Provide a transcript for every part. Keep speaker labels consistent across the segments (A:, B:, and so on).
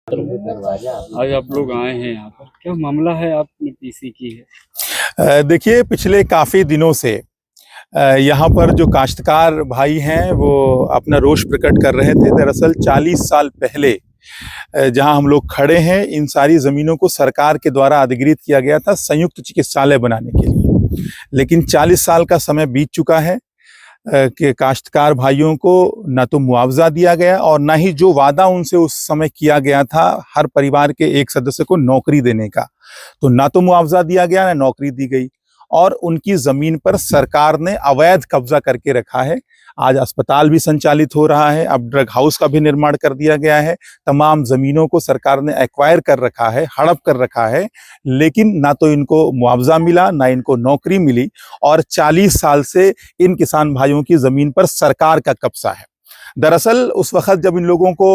A: आज आप लोग आए हैं यहाँ पर, क्या मामला है? आपने पीसी की है?
B: देखिए, पिछले काफ़ी दिनों से यहाँ पर जो काश्तकार भाई हैं वो अपना रोष प्रकट कर रहे थे। दरअसल 40 साल पहले जहाँ हम लोग खड़े हैं, इन सारी ज़मीनों को सरकार के द्वारा अधिग्रहित किया गया था संयुक्त चिकित्सालय बनाने के लिए। लेकिन 40 साल का समय बीत चुका है कि काश्तकार भाइयों को ना तो मुआवजा दिया गया और ना ही जो वादा उनसे उस समय किया गया था हर परिवार के एक सदस्य को नौकरी देने का, तो ना तो मुआवजा दिया गया ना नौकरी दी गई और उनकी जमीन पर सरकार ने अवैध कब्जा करके रखा है। आज अस्पताल भी संचालित हो रहा है, अब ड्रग हाउस का भी निर्माण कर दिया गया है। तमाम जमीनों को सरकार ने एक्वायर कर रखा है, हड़प कर रखा है, लेकिन ना तो इनको मुआवजा मिला ना इनको नौकरी मिली और 40 साल से इन किसान भाइयों की जमीन पर सरकार का कब्जा है। दरअसल उस वक्त जब इन लोगों को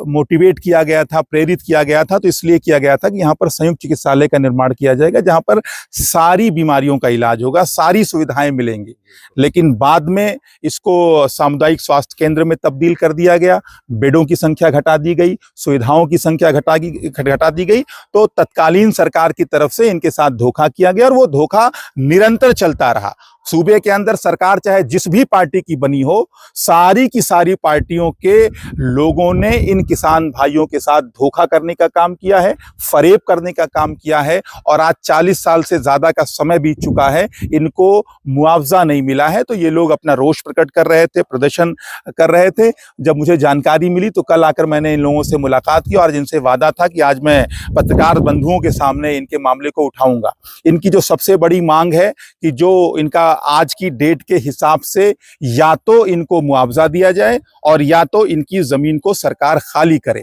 B: मोटिवेट किया गया था, प्रेरित किया गया था, तो इसलिए किया गया था कि यहाँ पर संयुक्त चिकित्सालय का निर्माण किया जाएगा जहाँ पर सारी बीमारियों का इलाज होगा, सारी सुविधाएं मिलेंगी। लेकिन बाद में इसको सामुदायिक स्वास्थ्य केंद्र में तब्दील कर दिया गया, बेडों की संख्या घटा दी गई, सुविधाओं की संख्या घटा दी गई। तो तत्कालीन सरकार की तरफ से इनके साथ धोखा किया गया और वो धोखा निरंतर चलता रहा। सूबे के अंदर सरकार चाहे जिस भी पार्टी की बनी हो, सारी की सारी पार्टियों के लोगों ने इन किसान भाइयों के साथ धोखा करने का काम किया है, फरेब करने का काम किया है और आज 40 साल से ज्यादा का समय बीत चुका है, इनको मुआवजा नहीं मिला है। तो ये लोग अपना रोष प्रकट कर रहे थे, प्रदर्शन कर रहे थे। जब मुझे जानकारी मिली तो कल आकर मैंने इन लोगों से मुलाकात की और जिनसे वादा था कि आज मैं पत्रकार बंधुओं के सामने इनके मामले को उठाऊंगा। इनकी जो सबसे बड़ी मांग है कि जो इनका आज की डेट के हिसाब से या तो इनको मुआवजा दिया जाए और या तो इनकी जमीन को सरकार खाली करे।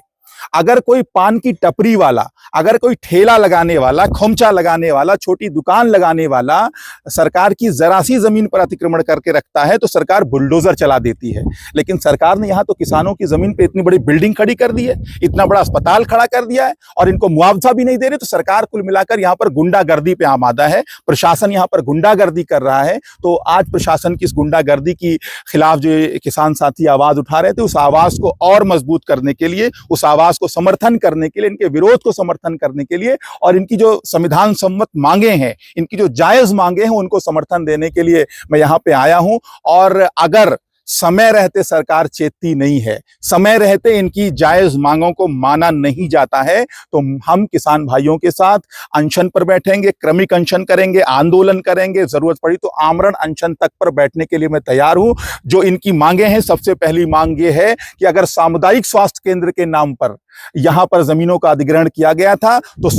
B: अगर कोई पान की टपरी वाला, अगर कोई ठेला लगाने वाला, खोमचा लगाने वाला, छोटी दुकान लगाने वाला सरकार की जरा सी जमीन पर अतिक्रमण करके रखता है तो सरकार बुलडोजर चला देती है। लेकिन सरकार ने यहाँ तो किसानों की जमीन पे इतनी बड़ी बिल्डिंग खड़ी कर दी है, इतना बड़ा अस्पताल खड़ा कर दिया है और इनको मुआवजा भी नहीं दे रहे। तो सरकार कुल मिलाकर यहाँ पर गुंडागर्दी पे आमादा है, प्रशासन यहाँ पर गुंडागर्दी कर रहा है। तो आज प्रशासन की इस गुंडागर्दी की खिलाफ जो किसान साथी आवाज उठा रहे थे, उस आवाज को और मजबूत करने के लिए, उस आवाज को समर्थन करने के लिए, इनके विरोध को समर्थन करने के लिए और इनकी जो संविधान सम्मत मांगे हैं, इनकी जो जायज मांगे हैं, उनको समर्थन देने के लिए मैं यहाँ पे आया हूं। और अगर समय रहते सरकार चेतती नहीं है, समय रहते इनकी जायज मांगों को माना नहीं जाता है, तो हम किसान भाइयों के साथ अनशन पर बैठेंगे, क्रमिक अनशन करेंगे, आंदोलन करेंगे, जरूरत पड़ी तो आमरण अनशन तक पर बैठने के लिए मैं तैयार हूं। जो इनकी मांगे हैं, सबसे पहली मांग ये है कि अगर सामुदायिक स्वास्थ्य केंद्र के नाम पर यहां पर जमीनों का अधिग्रहण किया गया था, तो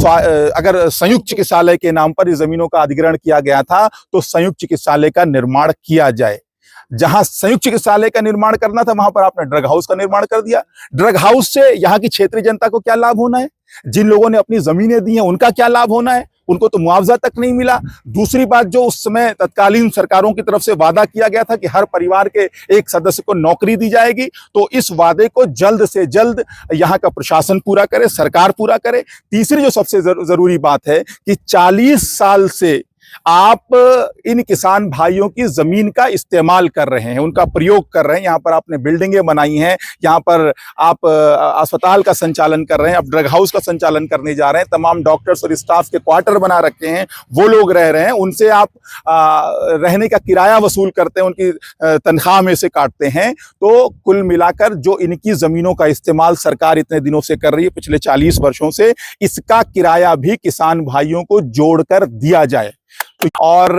B: अगर संयुक्त चिकित्सालय के नाम पर इस जमीनों का अधिग्रहण किया गया था तो संयुक्त चिकित्सालय का निर्माण किया जाए। जहां संयुक्त चिकित्सालय का निर्माण करना था वहां पर आपने ड्रग हाउस का निर्माण कर दिया। ड्रग हाउस से यहां की क्षेत्रीय जनता को क्या लाभ होना है? जिन लोगों ने अपनी जमीनें दी हैं उनका क्या लाभ होना है? उनको तो मुआवजा तक नहीं मिला। दूसरी बात, जो उस समय तत्कालीन सरकारों की तरफ से वादा किया गया था कि हर परिवार के एक सदस्य को नौकरी दी जाएगी, तो इस वादे को जल्द से जल्द यहाँ का प्रशासन पूरा करे, सरकार पूरा करे। तीसरी जो सबसे जरूरी बात है कि 40 साल से आप इन किसान भाइयों की जमीन का इस्तेमाल कर रहे हैं, उनका प्रयोग कर रहे हैं। यहाँ पर आपने बिल्डिंगें बनाई हैं, यहाँ पर आप अस्पताल का संचालन कर रहे हैं, अब ड्रग हाउस का संचालन करने जा रहे हैं, तमाम डॉक्टर्स और स्टाफ के क्वार्टर बना रखे हैं, वो लोग रह रहे हैं, उनसे आप रहने का किराया वसूल करते हैं, उनकी तनख्वाह में से काटते हैं। तो कुल मिलाकर जो इनकी जमीनों का इस्तेमाल सरकार इतने दिनों से कर रही है, पिछले 40 वर्षों से, इसका किराया भी किसान भाइयों को जोड़कर दिया जाए। और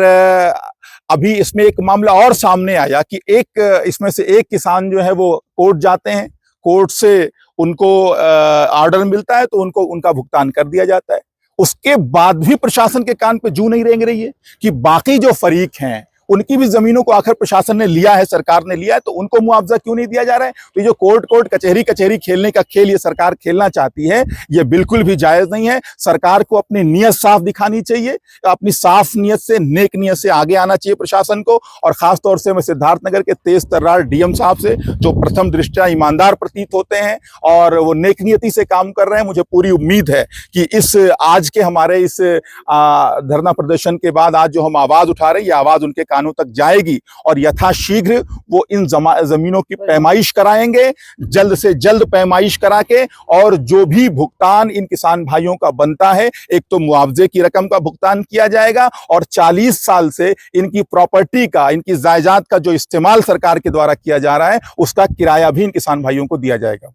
B: अभी इसमें एक मामला और सामने आया कि इसमें से एक किसान जो है वो कोर्ट जाते हैं, कोर्ट से उनको ऑर्डर मिलता है तो उनको उनका भुगतान कर दिया जाता है। उसके बाद भी प्रशासन के कान पे जूं नहीं रेंग रही है कि बाकी जो फरीक हैं उनकी भी जमीनों को आखिर प्रशासन ने लिया है, सरकार ने लिया है, तो उनको मुआवजा क्यों नहीं दिया जा रहा है? तो ये जो कोर्ट कचहरी खेलने का खेल ये सरकार खेलना चाहती है, ये बिल्कुल भी जायज नहीं है। सरकार को अपनी नीयत साफ दिखानी चाहिए, अपनी साफ नीयत से, नेक नीयत से आगे आना चाहिए प्रशासन को। और खासतौर से मैं सिद्धार्थनगर के तेज तर्रार डीएम साहब से, जो प्रथम दृष्टया ईमानदार प्रतीत होते हैं और वो नेक नियति से काम कर रहे हैं, मुझे पूरी उम्मीद है कि इस आज के हमारे इस धरना प्रदर्शन के बाद आज जो हम आवाज उठा रहे हैं, ये आवाज उनके कानों तक जाएगी और यथाशीघ्र वो इन जमीनों की पैमाइश कराएंगे, जल्द से जल्द पैमाइश करा के, और जो भी भुगतान इन किसान भाइयों का बनता है, एक तो मुआवजे की रकम का भुगतान किया जाएगा, और 40 साल से इनकी प्रॉपर्टी का, इनकी जायदाद का जो इस्तेमाल सरकार के द्वारा किया जा रहा है, उसका किराया भी इन किसान भाइयों को दिया जाएगा।